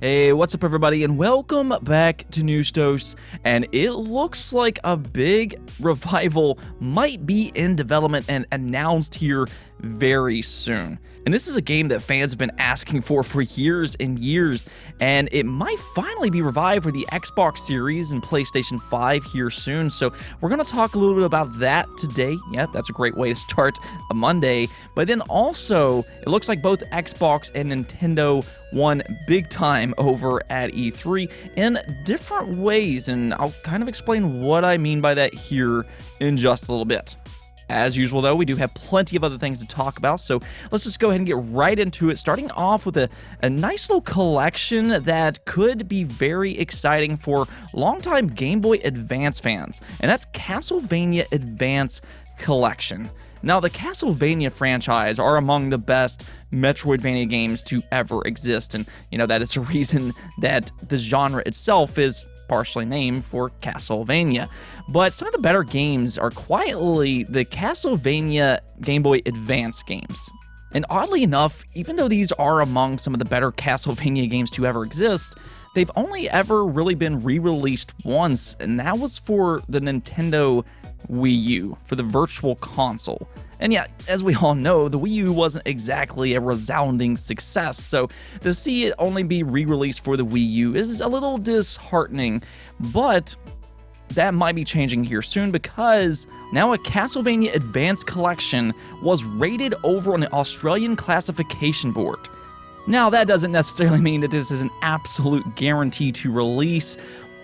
Hey, what's up everybody, and welcome back to Newstos. And it looks like a big revival might be in development and announced here very soon. And this is a game that fans have been asking for years and years, and it might finally be revived for the Xbox Series and PlayStation 5 here soon. So we're going to talk a little bit about that today. Yep, that's a great way to start a Monday. But then also, it looks like both Xbox and Nintendo won big time over at E3 in different ways, and I'll kind of explain what I mean by that here in just a little bit. As usual, though, we do have plenty of other things to talk about, so let's just go ahead and get right into it, starting off with a nice little collection that could be very exciting for longtime Game Boy Advance fans, and that's Castlevania Advance Collection. Now, the Castlevania franchise are among the best Metroidvania games to ever exist, and, that is the reason that the genre itself is partially named for Castlevania. But some of the better games are quietly the Castlevania Game Boy Advance games. And oddly enough, even though these are among some of the better Castlevania games to ever exist, they've only ever really been re-released once, and that was for the Nintendo Wii U, for the Virtual Console. And yeah, as we all know, the Wii U wasn't exactly a resounding success, so to see it only be re-released for the Wii U is a little disheartening, but that might be changing here soon because now a Castlevania Advance Collection was rated over on the Australian Classification Board. Now, that doesn't necessarily mean that this is an absolute guarantee to release,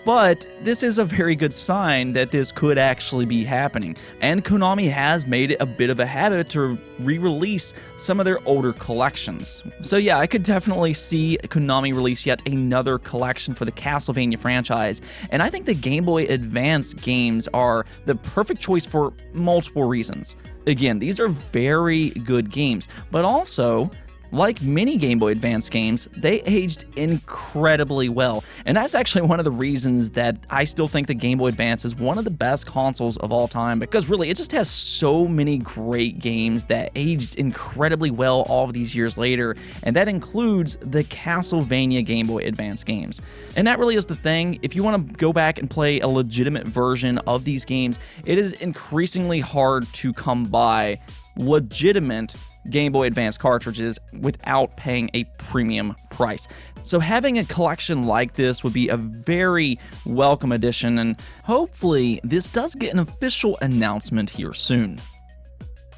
but this is a very good sign that this could actually be happening. And Konami has made it a bit of a habit to re-release some of their older collections. So yeah, I could definitely see Konami release yet another collection for the Castlevania franchise. And I think the Game Boy Advance games are the perfect choice for multiple reasons. Again, these are very good games, but also, like many Game Boy Advance games, they aged incredibly well. And that's actually one of the reasons that I still think the Game Boy Advance is one of the best consoles of all time, because really, it just has so many great games that aged incredibly well all of these years later, and that includes the Castlevania Game Boy Advance games. And that really is the thing. If you want to go back and play a legitimate version of these games, it is increasingly hard to come by legitimate Game Boy Advance cartridges without paying a premium price. So having a collection like this would be a very welcome addition, and hopefully this does get an official announcement here soon.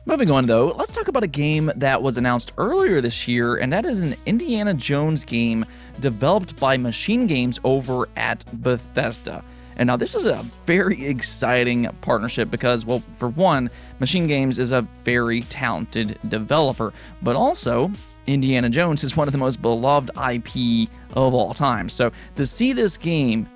Moving on though, let's talk about a game that was announced earlier this year, and that is an Indiana Jones game developed by Machine Games over at Bethesda. And now this is a very exciting partnership because, well, for one, Machine Games is a very talented developer, but also Indiana Jones is one of the most beloved IP of all time. So to see this game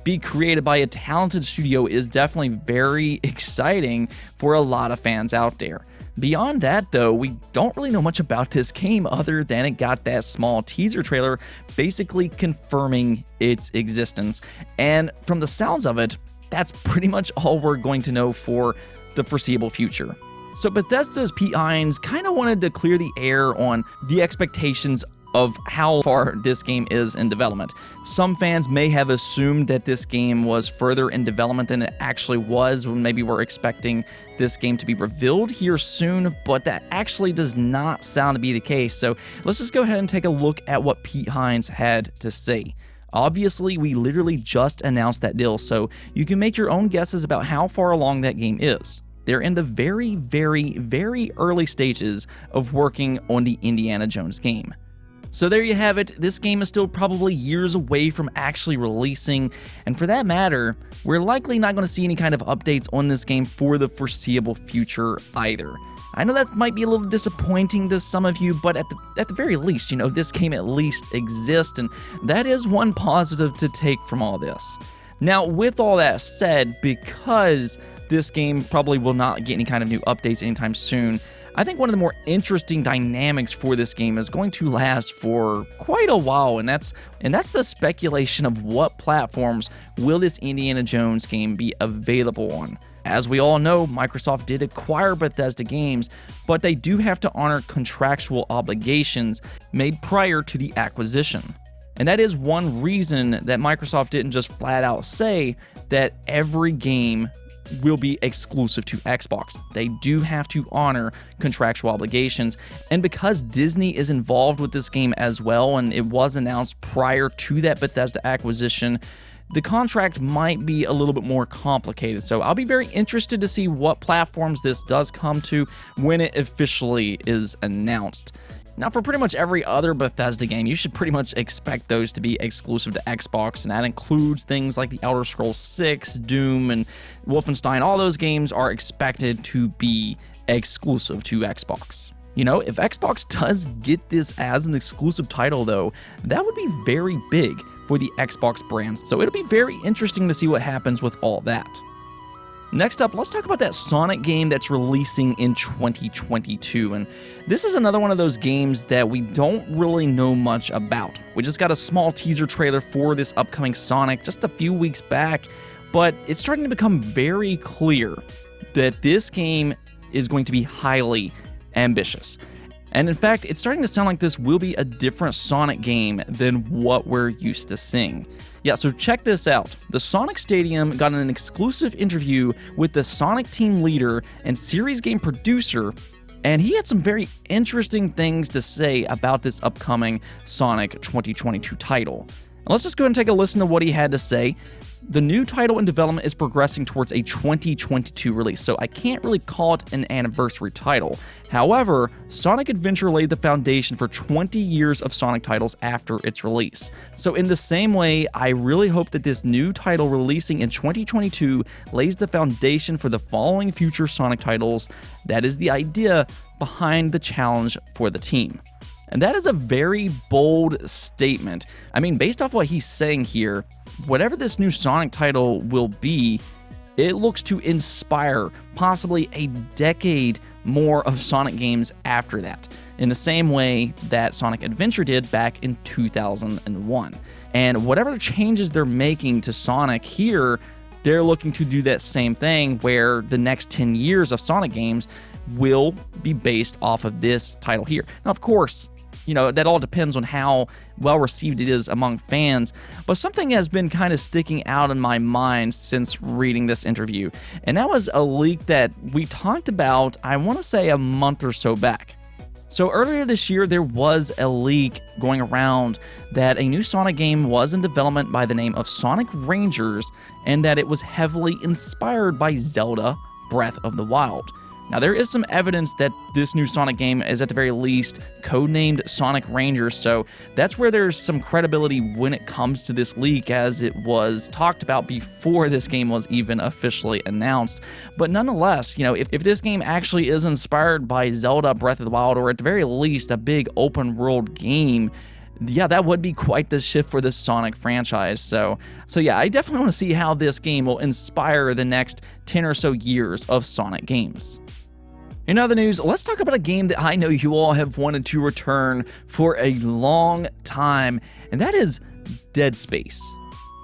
be created by a talented studio is definitely very exciting for a lot of fans out there. Beyond that, though, we don't really know much about this game other than it got that small teaser trailer basically confirming its existence. And from the sounds of it, that's pretty much all we're going to know for the foreseeable future. So Bethesda's Pete Hines kind of wanted to clear the air on the expectations of how far this game is in development. Some fans may have assumed that this game was further in development than it actually was, when maybe we're expecting this game to be revealed here soon, but that actually does not sound to be the case. So let's just go ahead and take a look at what Pete Hines had to say. Obviously, we literally just announced that deal, so you can make your own guesses about how far along that game is. They're in the very, very, very early stages of working on the Indiana Jones game. So there you have it. This game is still probably years away from actually releasing, and for that matter, we're likely not going to see any kind of updates on this game for the foreseeable future either. I know that might be a little disappointing to some of you, but at the very least, this game at least exists, and that is one positive to take from all this. Now, with all that said, because this game probably will not get any kind of new updates anytime soon, I think one of the more interesting dynamics for this game is going to last for quite a while, and that's the speculation of what platforms will this Indiana Jones game be available on. As we all know, Microsoft did acquire Bethesda Games, but they do have to honor contractual obligations made prior to the acquisition. And that is one reason that Microsoft didn't just flat out say that every game will be exclusive to Xbox. They do have to honor contractual obligations. And because Disney is involved with this game as well, and it was announced prior to that Bethesda acquisition, the contract might be a little bit more complicated. So I'll be very interested to see what platforms this does come to when it officially is announced. Now, for pretty much every other Bethesda game, you should pretty much expect those to be exclusive to Xbox, and that includes things like The Elder Scrolls 6, Doom, and Wolfenstein. All those games are expected to be exclusive to Xbox. You know, if Xbox does get this as an exclusive title, though, that would be very big for the Xbox brand, so it'll be very interesting to see what happens with all that. Next up, let's talk about that Sonic game that's releasing in 2022, and this is another one of those games that we don't really know much about. We just got a small teaser trailer for this upcoming Sonic just a few weeks back, but it's starting to become very clear that this game is going to be highly ambitious. And in fact, it's starting to sound like this will be a different Sonic game than what we're used to seeing. Yeah, so check this out. The Sonic Stadium got an exclusive interview with the Sonic team leader and series game producer, and he had some very interesting things to say about this upcoming Sonic 2022 title. And let's just go ahead and take a listen to what he had to say. The new title in development is progressing towards a 2022 release, so I can't really call it an anniversary title. However, Sonic Adventure laid the foundation for 20 years of Sonic titles after its release. So in the same way, I really hope that this new title releasing in 2022 lays the foundation for the following future Sonic titles. That is the idea behind the challenge for the team. And that is a very bold statement. I mean, based off what he's saying here, whatever this new Sonic title will be, it looks to inspire possibly a decade more of Sonic games after that, in the same way that Sonic Adventure did back in 2001. And whatever changes they're making to Sonic here, they're looking to do that same thing, where the next 10 years of Sonic games will be based off of this title here. Now, of course, you know, that all depends on how well received it is among fans, but something has been kind of sticking out in my mind since reading this interview, and that was a leak that we talked about, I want to say, a month or so back. So earlier this year, there was a leak going around that a new Sonic game was in development by the name of Sonic Rangers, and that it was heavily inspired by Zelda Breath of the Wild. Now, there is some evidence that this new Sonic game is at the very least codenamed Sonic Rangers, so that's where there's some credibility when it comes to this leak, as it was talked about before this game was even officially announced. But nonetheless, you know, if this game actually is inspired by Zelda Breath of the Wild, or at the very least a big open world game, yeah, that would be quite the shift for the Sonic franchise. So yeah, I definitely want to see how this game will inspire the next 10 or so years of Sonic games. In other news, let's talk about a game that I know you all have wanted to return for a long time, and that is Dead Space.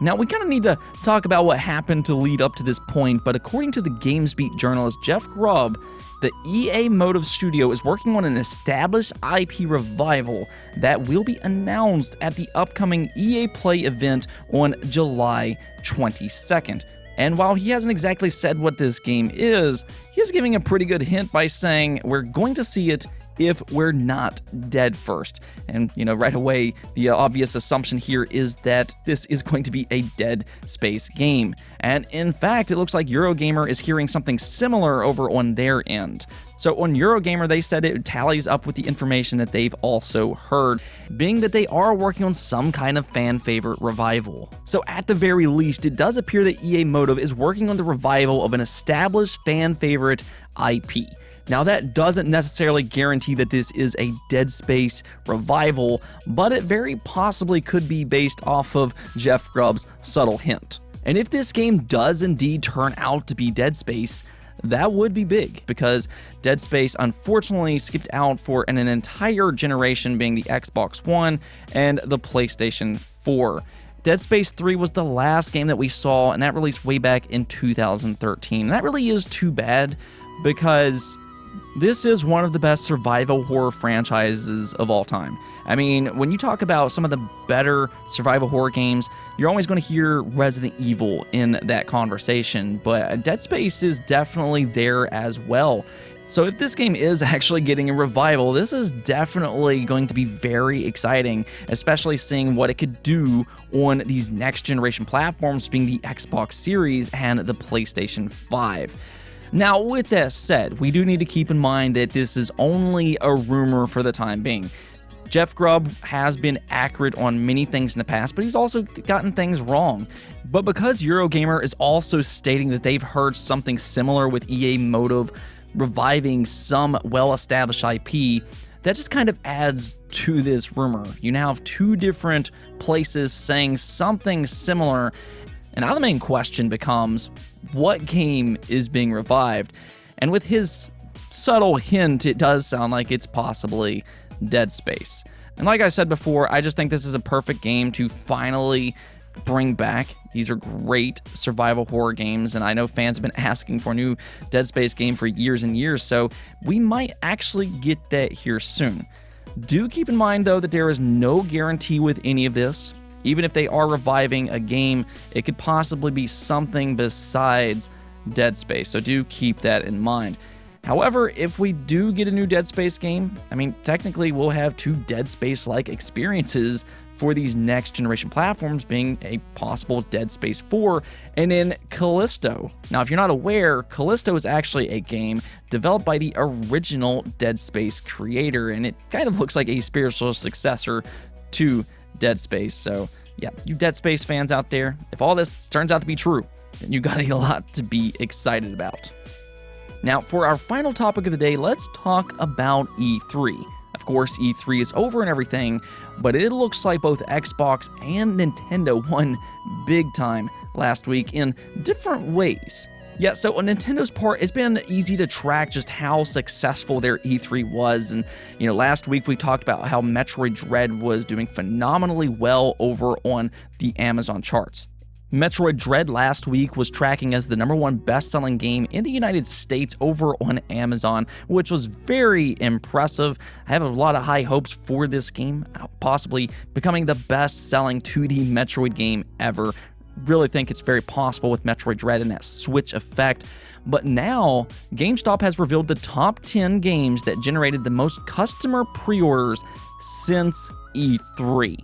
Now, we kind of need to talk about what happened to lead up to this point, but according to the GamesBeat journalist Jeff Grubb, the EA Motive Studio is working on an established IP revival that will be announced at the upcoming EA Play event on July 22nd. And while he hasn't exactly said what this game is, he is giving a pretty good hint by saying we're going to see it if we're not dead first. And, you know, right away, the obvious assumption here is that this is going to be a Dead Space game. And in fact, it looks like Eurogamer is hearing something similar over on their end. So on Eurogamer, they said it tallies up with the information that they've also heard, being that they are working on some kind of fan favorite revival. So at the very least, it does appear that EA Motive is working on the revival of an established fan favorite IP. Now, that doesn't necessarily guarantee that this is a Dead Space revival, but it very possibly could be based off of Jeff Grubb's subtle hint. And if this game does indeed turn out to be Dead Space, that would be big, because Dead Space unfortunately skipped out for an entire generation, being the Xbox One and the PlayStation 4. Dead Space 3 was the last game that we saw, and that released way back in 2013. And that really is too bad, because This is one of the best survival horror franchises of all time. I mean, when you talk about some of the better survival horror games, you're always going to hear Resident Evil in that conversation, but Dead Space is definitely there as well. So if this game is actually getting a revival, this is definitely going to be very exciting, especially seeing what it could do on these next generation platforms, being the Xbox Series and the PlayStation 5. Now, with that said, we do need to keep in mind that this is only a rumor for the time being. Jeff Grubb has been accurate on many things in the past, but he's also gotten things wrong. But because Eurogamer is also stating that they've heard something similar with EA Motive reviving some well-established IP, that just kind of adds to this rumor. You now have two different places saying something similar, and now the main question becomes, what game is being revived? And with his subtle hint, it does sound like it's possibly Dead Space. And like I said before, I just think this is a perfect game to finally bring back. These are great survival horror games, and I know fans have been asking for a new Dead Space game for years and years, so we might actually get that here soon. Do keep in mind, though, that there is no guarantee with any of this. Even if they are reviving a game, it could possibly be something besides Dead Space, so do keep that in mind. However, if we do get a new Dead Space game, I mean, technically we'll have two Dead Space-like experiences for these next generation platforms, being a possible Dead Space 4 and then Callisto. Now, if you're not aware, Callisto is actually a game developed by the original Dead Space creator, and it kind of looks like a spiritual successor to Dead Space. So yeah, you Dead Space fans out there, if all this turns out to be true, then you got a lot to be excited about. Now, for our final topic of the day, let's talk about E3. Of course, E3 is over and everything, but it looks like both Xbox and Nintendo won big time last week in different ways. Yeah, so on Nintendo's part, it's been easy to track just how successful their E3 was. And, last week we talked about how Metroid Dread was doing phenomenally well over on the Amazon charts. Metroid Dread last week was tracking as the #1 best-selling game in the United States over on Amazon, which was very impressive. I have a lot of high hopes for this game, possibly becoming the best-selling 2D Metroid game ever. Really think it's very possible with Metroid Dread and that Switch effect. But now, GameStop has revealed the top 10 games that generated the most customer pre-orders since E3.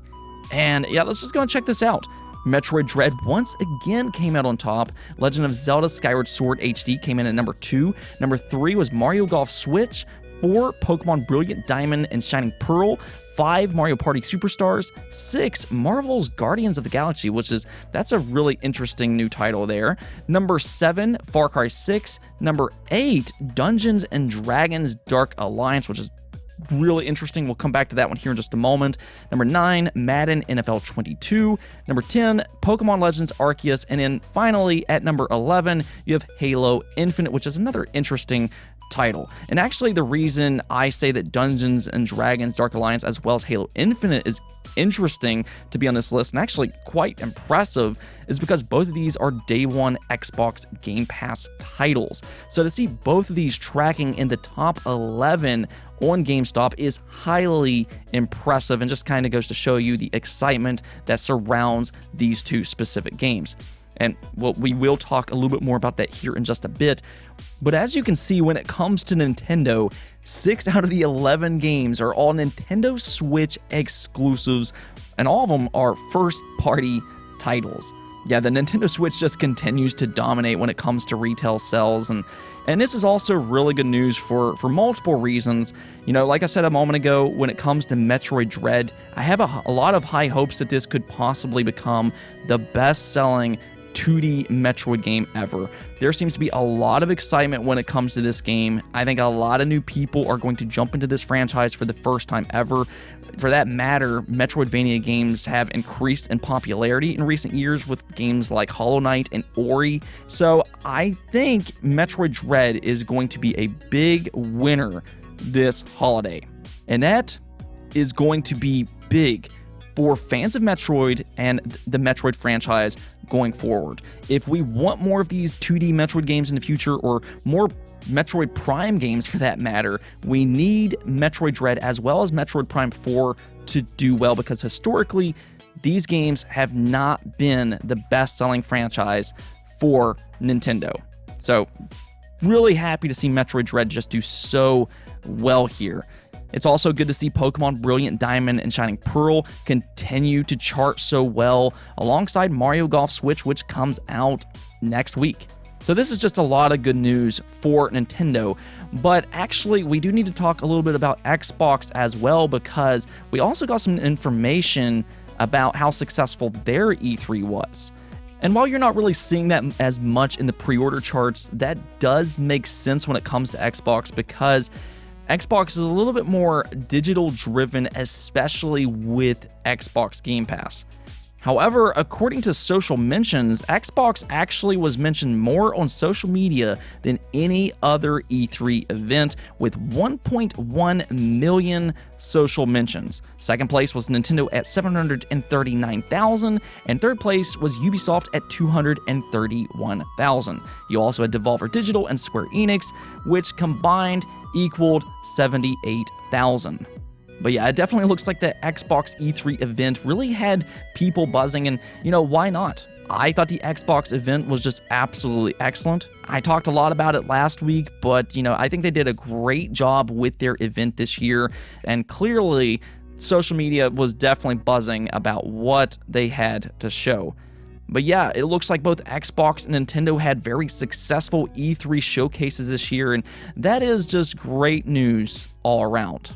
And yeah, let's just go and check this out. Metroid Dread once again came out on top. Legend of Zelda Skyward Sword HD came in at number 2. Number 3 was Mario Golf Switch. 4, Pokemon Brilliant Diamond and Shining Pearl. 5, Mario Party Superstars. 6, Marvel's Guardians of the Galaxy, that's a really interesting new title there. Number 7, Far Cry 6. Number 8, Dungeons and Dragons Dark Alliance, which is really interesting. We'll come back to that one here in just a moment. Number 9, Madden NFL 22. Number 10, Pokemon Legends Arceus. And then finally, at number 11, you have Halo Infinite, which is another interesting title. And actually, the reason I say that Dungeons and Dragons Dark Alliance as well as Halo Infinite is interesting to be on this list and actually quite impressive is because both of these are day one Xbox Game Pass titles. So to see both of these tracking in the top 11 on GameStop is highly impressive and just kind of goes to show you the excitement that surrounds these two specific games. And we will talk a little bit more about that here in just a bit. But as you can see, when it comes to Nintendo, 6 out of the 11 games are all Nintendo Switch exclusives, and all of them are first-party titles. Yeah, the Nintendo Switch just continues to dominate when it comes to retail sales, and this is also really good news for multiple reasons. Like I said a moment ago, when it comes to Metroid Dread, I have a lot of high hopes that this could possibly become the best-selling 2D Metroid game ever. There seems to be a lot of excitement when it comes to this game. I think a lot of new people are going to jump into this franchise for the first time ever. For that matter, Metroidvania games have increased in popularity in recent years with games like Hollow Knight and Ori. So I think Metroid Dread is going to be a big winner this holiday. And that is going to be big for fans of Metroid and the Metroid franchise going forward. If we want more of these 2D Metroid games in the future, or more Metroid Prime games for that matter, we need Metroid Dread as well as Metroid Prime 4 to do well, because historically, these games have not been the best-selling franchise for Nintendo. So, really happy to see Metroid Dread just do so well here. It's also good to see Pokemon Brilliant Diamond and Shining Pearl continue to chart so well, alongside Mario Golf Switch, which comes out next week. So this is just a lot of good news for Nintendo, but actually we do need to talk a little bit about Xbox as well, because we also got some information about how successful their E3 was. And while you're not really seeing that as much in the pre-order charts, that does make sense when it comes to Xbox, because Xbox is a little bit more digital driven, especially with Xbox Game Pass. However, according to social mentions, Xbox actually was mentioned more on social media than any other E3 event, with 1.1 million social mentions. Second place was Nintendo at 739,000, and third place was Ubisoft at 231,000. You also had Devolver Digital and Square Enix, which combined equaled 78,000. But yeah, it definitely looks like the Xbox E3 event really had people buzzing, and why not? I thought the Xbox event was just absolutely excellent. I talked a lot about it last week, but I think they did a great job with their event this year, and clearly social media was definitely buzzing about what they had to show. But yeah, it looks like both Xbox and Nintendo had very successful E3 showcases this year, and that is just great news all around.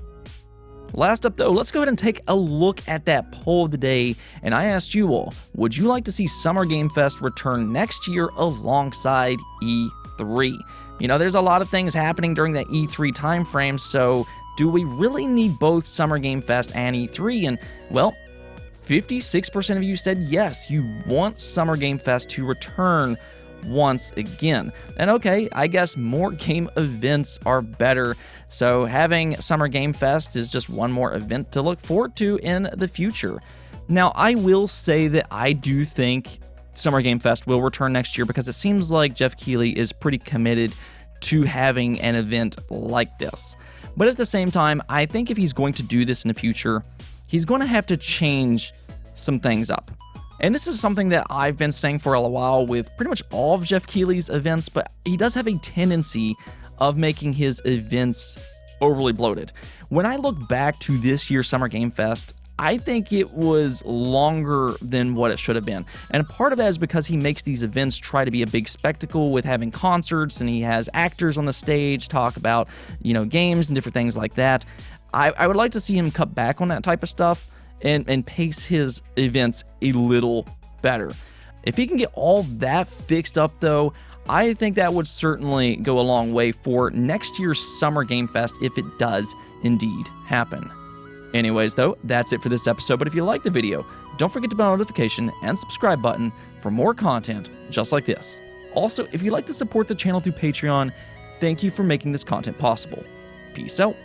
Last up though, let's go ahead and take a look at that poll of the day, and I asked you all, would you like to see Summer Game Fest return next year alongside E3? There's a lot of things happening during that E3 timeframe, so do we really need both Summer Game Fest and E3? And well, 56% of you said yes, you want Summer Game Fest to return once again. And okay, I guess more game events are better, so having Summer Game Fest is just one more event to look forward to in the future. Now, I will say that I do think Summer Game Fest will return next year, because it seems like Jeff Keighley is pretty committed to having an event like this. But at the same time, I think if he's going to do this in the future, he's going to have to change some things up. And this is something that I've been saying for a while with pretty much all of Jeff Keighley's events, but he does have a tendency of making his events overly bloated. When I look back to this year's Summer Game Fest, I think it was longer than what it should have been. And part of that is because he makes these events try to be a big spectacle with having concerts, and he has actors on the stage talk about, games and different things like that. I would like to see him cut back on that type of stuff and pace his events a little better. If he can get all that fixed up though, I think that would certainly go a long way for next year's Summer Game Fest if it does indeed happen. Anyways though, that's it for this episode, but if you liked the video, don't forget to hit the notification and subscribe button for more content just like this. Also, if you'd like to support the channel through Patreon, thank you for making this content possible. Peace out.